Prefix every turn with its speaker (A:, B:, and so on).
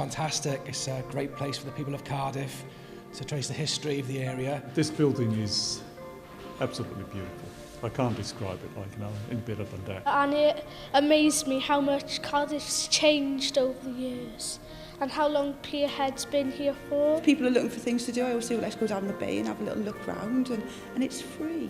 A: fantastic. It's a great place for the people of Cardiff to trace the history of the area.
B: This building is absolutely beautiful. I can't describe it any better than that.
C: And it amazed me how much Cardiff's changed over the years and how long Pierhead's been here for.
D: If people are looking for things to do, I always say, well, let's go down the bay and have a little look round, and it's free.